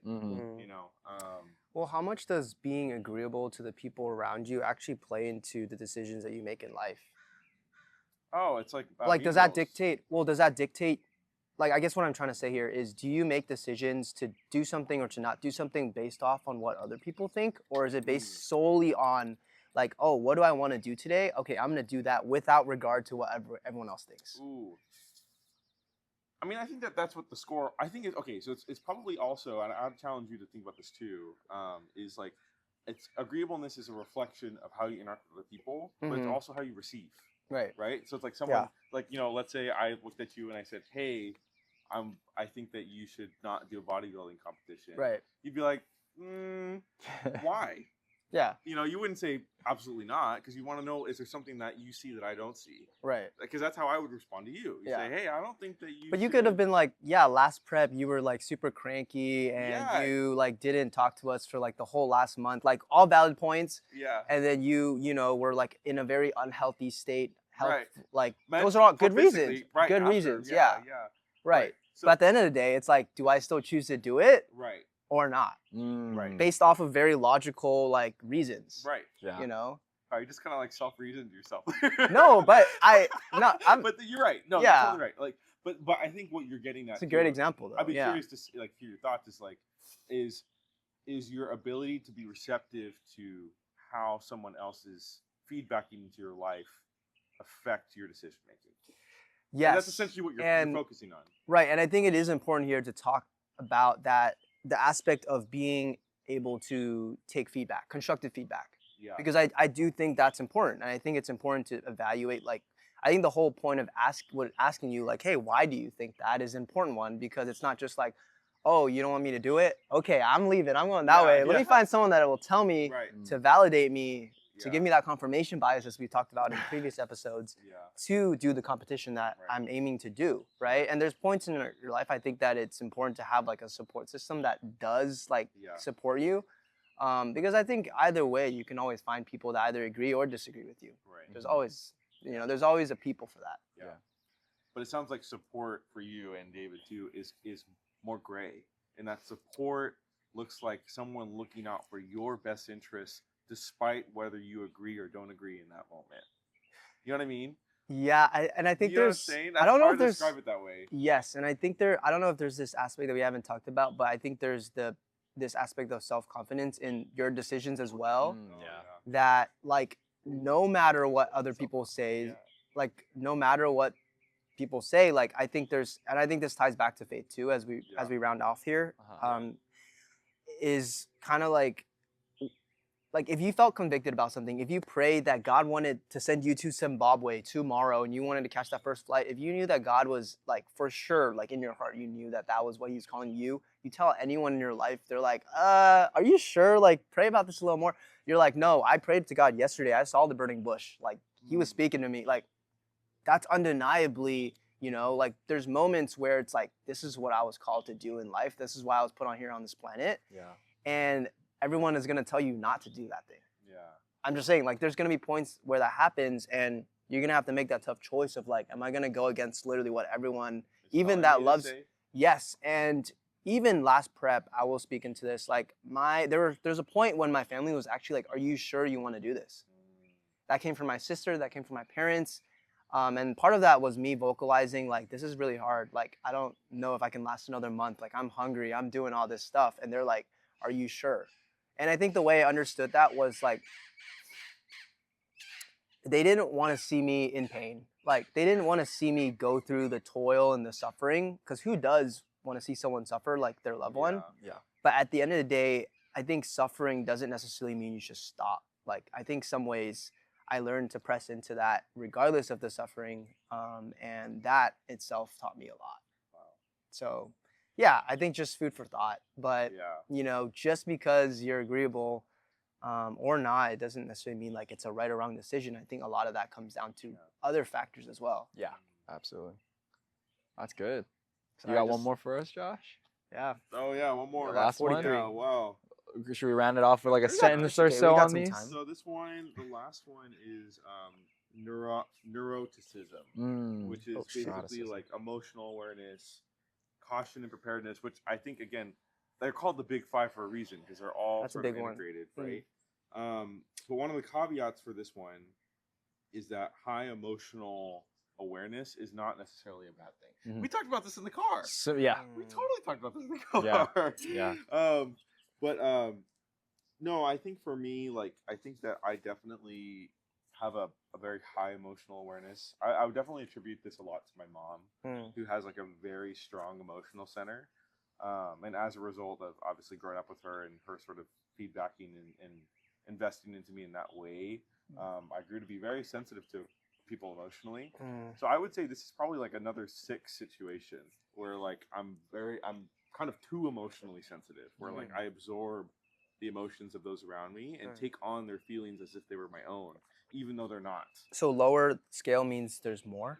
Well, how much does being agreeable to the people around you actually play into the decisions that you make in life? Oh, it's like does that dictate? Well, does that dictate? Like, I guess what I'm trying to say here is, do you make decisions to do something or to not do something based off on what other people think? Or is it based solely on, like, oh, what do I want to do today? Okay, I'm going to do that without regard to what everyone else thinks. Ooh. I mean, I think that's what the score. I think it's okay. So it's probably also, and I'd challenge you to think about this too. Is like, it's agreeableness is a reflection of how you interact with other people, but it's also how you receive. Right. Right. So it's like someone like let's say I looked at you and I said, "Hey, I think that you should not do a bodybuilding competition." Right. You'd be like, "Why?" Yeah. You wouldn't say absolutely not, because you want to know, is there something that you see that I don't see? Right. Because that's how I would respond to you. You say, hey, I don't think that you. But you could have been like, yeah, last prep you were like super cranky and you like didn't talk to us for like the whole last month, like all valid points. Yeah. And then you were like in a very unhealthy state. Right. Like those are all good reasons. Right. Good reasons. Yeah. Right. So, but at the end of the day, it's like, do I still choose to do it? Right. Or not? Right. Based off of very logical like reasons. Right. Yeah. Oh, you just kind of like self-reasoned yourself. No, but but you're right. No, you're totally right. Like, but I think what you're getting at. It's a great example, though. I'd be curious to see, like, hear your thoughts. Is your ability to be receptive to how someone else's feedbacking into your life affect your decision making? Yes. And that's essentially what you're focusing on. Right, and I think it is important here to talk about that, the aspect of being able to take feedback, constructive feedback. Yeah. Because I do think that's important. And I think it's important to evaluate, like, I think the whole point of asking you, like, hey, why do you think that is an important one? Because it's not just like, oh, you don't want me to do it? Okay, I'm leaving. I'm going that way. Let me find someone that will tell me to validate me, to give me that confirmation bias, as we talked about in previous episodes, to do the competition that I'm aiming to do, right? And there's points in your life, I think, that it's important to have like a support system that does like support you. Because I think either way, you can always find people that either agree or disagree with you. Right. There's always, there's always a people for that. Yeah. But it sounds like support for you and David too is more gray, and that support looks like someone looking out for your best interests, despite whether you agree or don't agree in that moment. You know what I mean? Yeah, I think there's. I don't know if there's. Describe it that way. Yes, and I think I don't know if there's this aspect that we haven't talked about, but I think there's this aspect of self-confidence in your decisions as well. That like no matter what other people say, like no matter what people say, like I think there's, and I think this ties back to faith too, as we round off here, is kind of like if you felt convicted about something, if you prayed that God wanted to send you to Zimbabwe tomorrow and you wanted to catch that first flight, if you knew that God was like for sure, like in your heart, you knew that was what he was calling you, you tell anyone in your life, they're like, are you sure? Like, pray about this a little more. You're like, no, I prayed to God yesterday. I saw the burning bush. Like, he was speaking to me. Like, that's undeniably, like there's moments where it's like, this is what I was called to do in life. This is why I was put on here on this planet. Yeah. And everyone is going to tell you not to do that thing. Yeah. I'm just saying, like, there's going to be points where that happens, and you're going to have to make that tough choice of, like, am I going to go against literally what everyone, even that loves. Yes. And even last prep, I will speak into this. Like, there's a point when my family was actually like, are you sure you want to do this? That came from my sister. That came from my parents. And part of that was me vocalizing, like, this is really hard. Like, I don't know if I can last another month. Like, I'm hungry. I'm doing all this stuff. And they're like, are you sure? And I think the way I understood that was like, they didn't want to see me in pain. Like, they didn't want to see me go through the toil and the suffering, because who does want to see someone suffer, like their loved one? Yeah. But at the end of the day, I think suffering doesn't necessarily mean you should stop. Like, I think some ways I learned to press into that regardless of the suffering. And that itself taught me a lot. Wow. So yeah, I think just food for thought. But, just because you're agreeable or not, it doesn't necessarily mean like it's a right or wrong decision. I think a lot of that comes down to other factors as well. Yeah, absolutely. That's good. So you got one more for us, Josh? Yeah. Oh, yeah, one more. The last 43. one? Yeah, wow. Should we round it off with like a sentence or so on these? So the last one is neuroticism, which is basically like emotional awareness, caution and preparedness, which I think, again, they're called the big five for a reason, because they're all sort of integrated, right? But one of the caveats for this one is that high emotional awareness is not necessarily a bad thing. We talked about this in the car. So yeah, we totally talked about this in the car. Yeah. But no, I think for me, like, I think that I definitely have a very high emotional awareness. I would definitely attribute this a lot to my mom, who has like a very strong emotional center. And as a result of obviously growing up with her and her sort of feedbacking and investing into me in that way, I grew to be very sensitive to people emotionally. So I would say this is probably like another 6 situation where like I'm kind of too emotionally sensitive, where like I absorb the emotions of those around me and take on their feelings as if they were my own, even though they're not. So lower scale means there's more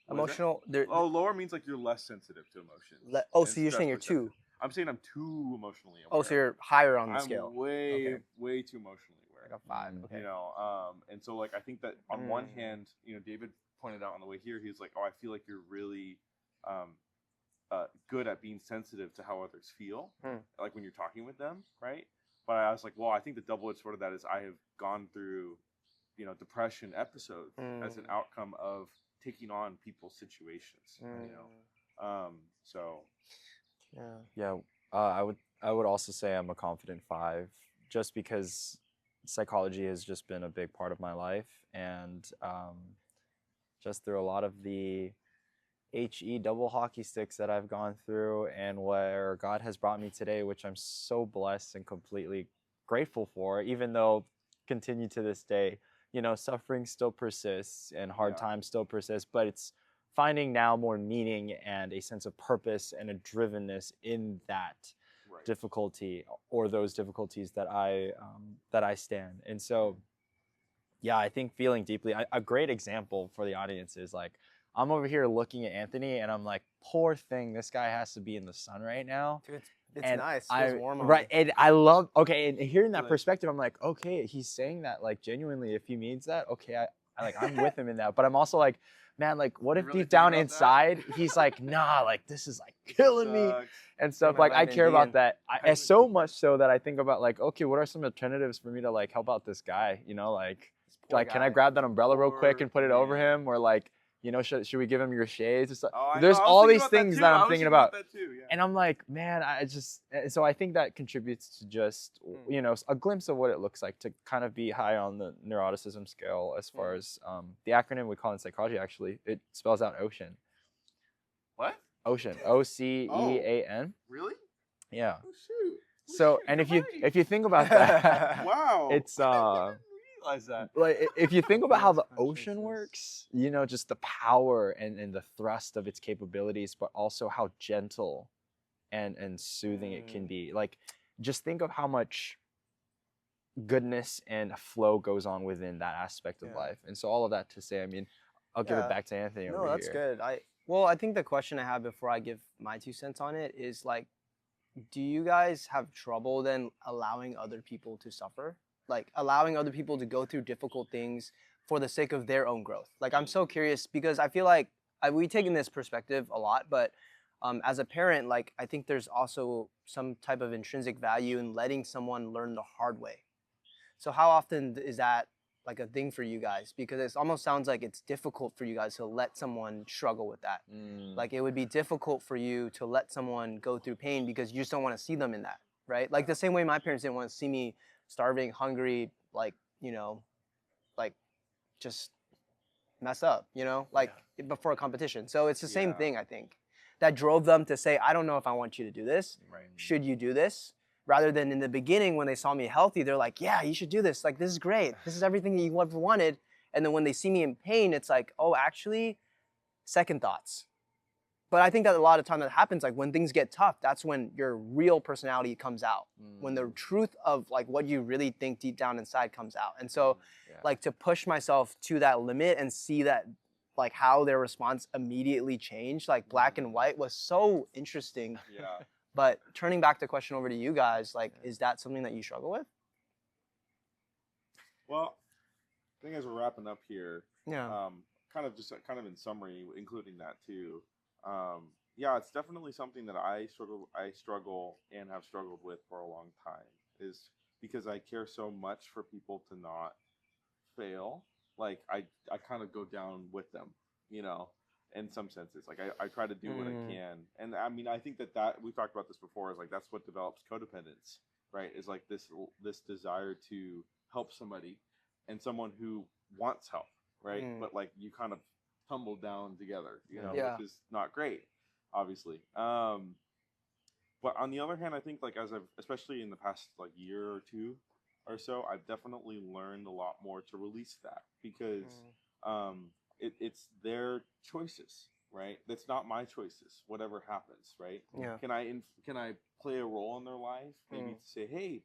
What is that? emotional. There, Oh, lower means like you're less sensitive to emotions. so you're saying you're too. I'm saying I'm too emotionally aware. Oh, so you're higher on the I'm scale. way too emotionally aware. Like a 5. Okay. You know, and so like I think that on one hand, you know, David pointed out on the way here, he was like, "Oh, I feel like you're really good at being sensitive to how others feel, like when you're talking with them, right?" But I was like, "Well, I think the double-edged sword of that is I have gone through, you know, depression episodes as an outcome of taking on people's situations, you know." So Yeah, I would also say I'm a confident 5, just because psychology has just been a big part of my life, and just through a lot of the HE double hockey sticks that I've gone through, and where God has brought me today, which I'm so blessed and completely grateful for, even though continue to this day, you know, suffering still persists and hard times still persist, but it's finding now more meaning and a sense of purpose and a drivenness in that difficulty, or those difficulties that I stand. And so, yeah, I think feeling deeply, a great example for the audience is like, I'm over here looking at Anthony and I'm like, poor thing, this guy has to be in the sun right now. Dude, it's nice. It's warm. Right. And I love, and hearing that perspective, I'm like, okay, he's saying that like genuinely, if he means that, okay, I'm with him in that. But I'm also like, man, like, what if really deep down thinking about inside, he's like, nah, like, this is like killing me and stuff. my Like, I vitamin care D about in. that. And so much so that I think about like, okay, what are some alternatives for me to like help out this guy? You know, like, can I grab that umbrella real quick and put it over him? Or like, you know, should we give him your shades or stuff? There's all these things that I'm thinking about. And I'm like, man, so I think that contributes to just, you know, a glimpse of what it looks like to kind of be high on the neuroticism scale as far as the acronym we call in psychology, actually, it spells out ocean. What? Ocean. OCEAN. Really? Yeah. Oh, shoot. So, and if you think about that, wow. It's Realize that. like if you think about how the ocean works, you know, just the power and the thrust of its capabilities, but also how gentle and soothing it can be. Like, just think of how much goodness and flow goes on within that aspect of life. And so all of that to say, I mean, I'll give it back to Anthony over here. No, that's good. I think the question I have before I give my 2 cents on it is like, do you guys have trouble then allowing other people to suffer? Like allowing other people to go through difficult things for the sake of their own growth? Like, I'm so curious because I feel like we take in this perspective a lot, but as a parent, like, I think there's also some type of intrinsic value in letting someone learn the hard way. So how often is that like a thing for you guys? Because it almost sounds like it's difficult for you guys to let someone struggle with that. Like, it would be difficult for you to let someone go through pain because you just don't want to see them in that, right? Like the same way my parents didn't want to see me starving, hungry, like, you know, like just mess up, you know, like before a competition. So it's the same thing, I think, that drove them to say, I don't know if I want you to do this. Should you do this? Rather than in the beginning when they saw me healthy, they're like, yeah, you should do this. Like, this is great. This is everything that you ever wanted. And then when they see me in pain, it's like, oh, actually, second thoughts. But I think that a lot of time that happens, like when things get tough, that's when your real personality comes out. When the truth of like what you really think deep down inside comes out. And so like to push myself to that limit and see that like how their response immediately changed, like black and white, was so interesting. Yeah. But turning back the question over to you guys, like, is that something that you struggle with? Well, I think as we're wrapping up here, Yeah. kind of in summary, including that too. Yeah, it's definitely something that I struggle and have struggled with for a long time, is because I care so much for people to not fail. Like I kind of go down with them, you know, in some senses. Like I try to do what I can. And I mean, I think that we've talked about this before, is like that's what develops codependence, right? Is like this desire to help somebody and someone who wants help, right? But like you kind of tumble down together, Yeah. which is not great, obviously. But on the other hand, I think like as I've, especially in the past like year or two or so, I've definitely learned a lot more to release that because it's their choices, right? That's not my choices. Whatever happens, right? Yeah. Can I play a role in their life? Maybe to say, hey,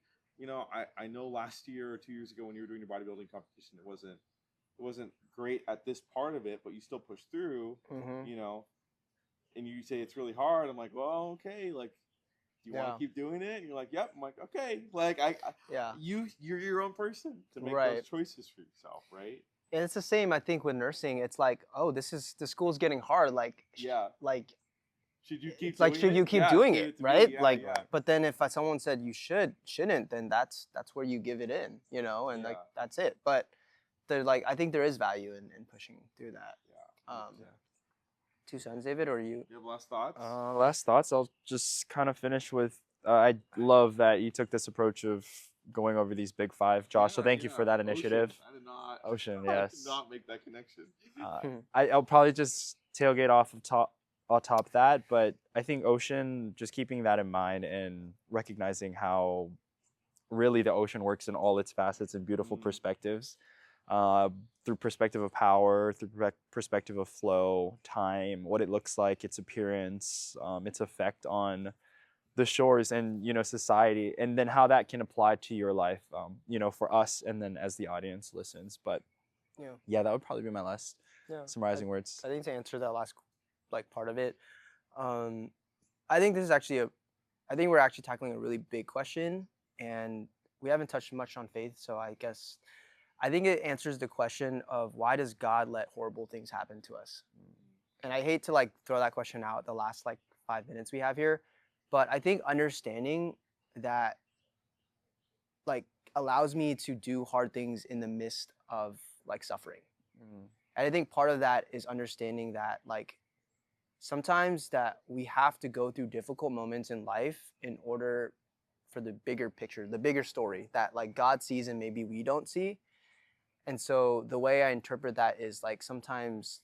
I know last year or 2 years ago when you were doing your bodybuilding competition, it wasn't great at this part of it, but you still pushed through, and you say it's really hard. I'm like, well, okay, like, do you want to keep doing it? And you're like, yep. I'm like, okay, like you're your own person to make those choices for yourself, right? And it's the same, I think, with nursing. It's like, oh, the school's getting hard. Like, like, should you keep like, doing should it? you keep doing to it, me, right? yeah, Like, yeah. but then if someone said you shouldn't, then that's where you give it in, and like that's it. But I think there is value in pushing through that. Yeah. 2 cents, David, or you? You have last thoughts? Last thoughts. I'll just kind of finish with. I love that you took this approach of going over these big 5, Josh. So thank you for that initiative. Ocean. I did not. Ocean, I yes. did not make that connection. I'll probably just tailgate off that, but I think Ocean, just keeping that in mind and recognizing how really the ocean works in all its facets and beautiful perspectives, through perspective of power, through perspective of flow, time, what it looks like, its appearance, its effect on the shores and society, and then how that can apply to your life, for us, and then as the audience listens. But yeah, that would probably be my last summarizing words. I think to answer that last part of it, I think this is actually I think we're actually tackling a really big question, and we haven't touched much on faith. So I think it answers the question of why does God let horrible things happen to us? And I hate to throw that question out the last 5 minutes we have here, but I think understanding that allows me to do hard things in the midst of suffering. And I think part of that is understanding that sometimes that we have to go through difficult moments in life in order for the bigger picture, the bigger story that God sees and maybe we don't see. And so the way I interpret that is sometimes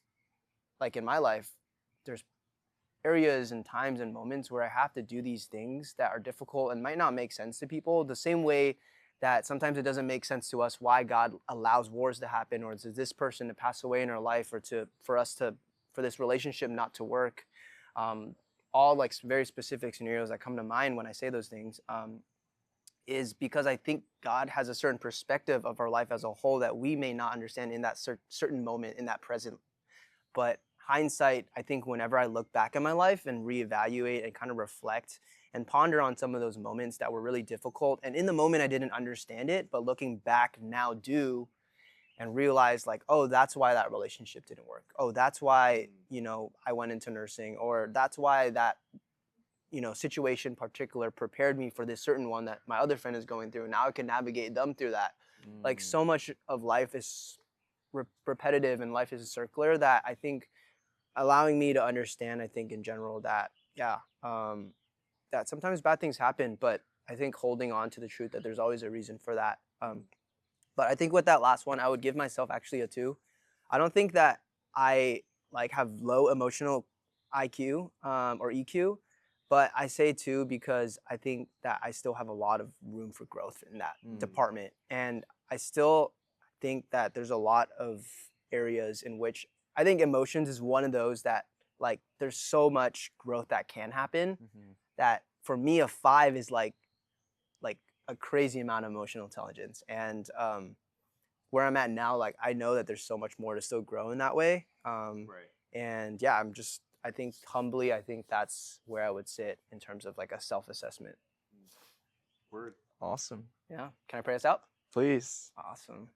in my life, there's areas and times and moments where I have to do these things that are difficult and might not make sense to people, the same way that sometimes it doesn't make sense to us why God allows wars to happen, or to this person to pass away in our life, or for this relationship not to work. All very specific scenarios that come to mind when I say those things, is because I think God has a certain perspective of our life as a whole that we may not understand in that certain moment, in that present. But hindsight, I think whenever I look back at my life and reevaluate and kind of reflect and ponder on some of those moments that were really difficult, and in the moment I didn't understand it, but looking back now do, and realize oh, that's why that relationship didn't work. Oh, that's why, I went into nursing, or that's why that, situation particular prepared me for this certain one that my other friend is going through. Now I can navigate them through that. So much of life is repetitive and life is circular, that I think allowing me to understand, I think in general that, that sometimes bad things happen, but I think holding on to the truth that there's always a reason for that. But I think with that last one, I would give myself actually a 2. I don't think that I have low emotional IQ or EQ, but I say 2 because I think that I still have a lot of room for growth in that department. And I still think that there's a lot of areas in which I think emotions is one of those that there's so much growth that can happen, that for me a 5 is like a crazy amount of emotional intelligence. And where I'm at now, I know that there's so much more to still grow in that way. And yeah, I think humbly, I think that's where I would sit in terms of a self-assessment. Word. Awesome. Yeah. Can I pray us out? Please. Awesome.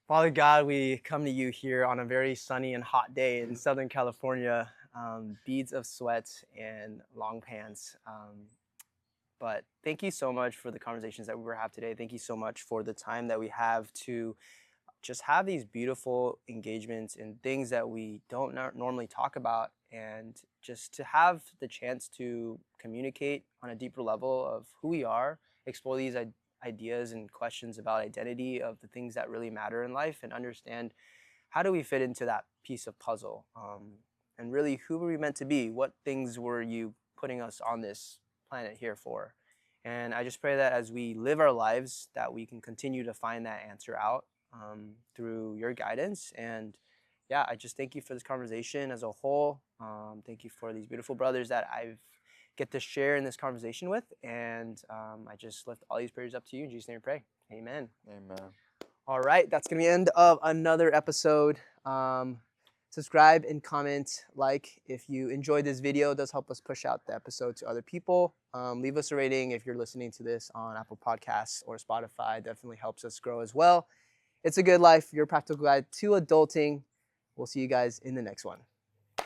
Father God, we come to you here on a very sunny and hot day in Southern California, beads of sweat and long pants. But thank you so much for the conversations that we were having today. Thank you so much for the time that we have to just have these beautiful engagements and things that we don't normally talk about, and just to have the chance to communicate on a deeper level of who we are, explore these ideas and questions about identity, of the things that really matter in life, and understand how do we fit into that piece of puzzle, and really who were we meant to be? What things were you putting us on this planet here for? And I just pray that as we live our lives, that we can continue to find that answer out through your guidance. And yeah, I just thank you for this conversation as a whole. Thank you for these beautiful brothers that I get to share in this conversation with. And I just lift all these prayers up to you. In Jesus' name we pray. Amen. Amen. All right, that's going to be the end of another episode. Subscribe and comment, like if you enjoyed this video. It does help us push out the episode to other people. Leave us a rating if you're listening to this on Apple Podcasts or Spotify. Definitely helps us grow as well. It's a Good Life, your practical guide to adulting. We'll see you guys in the next one.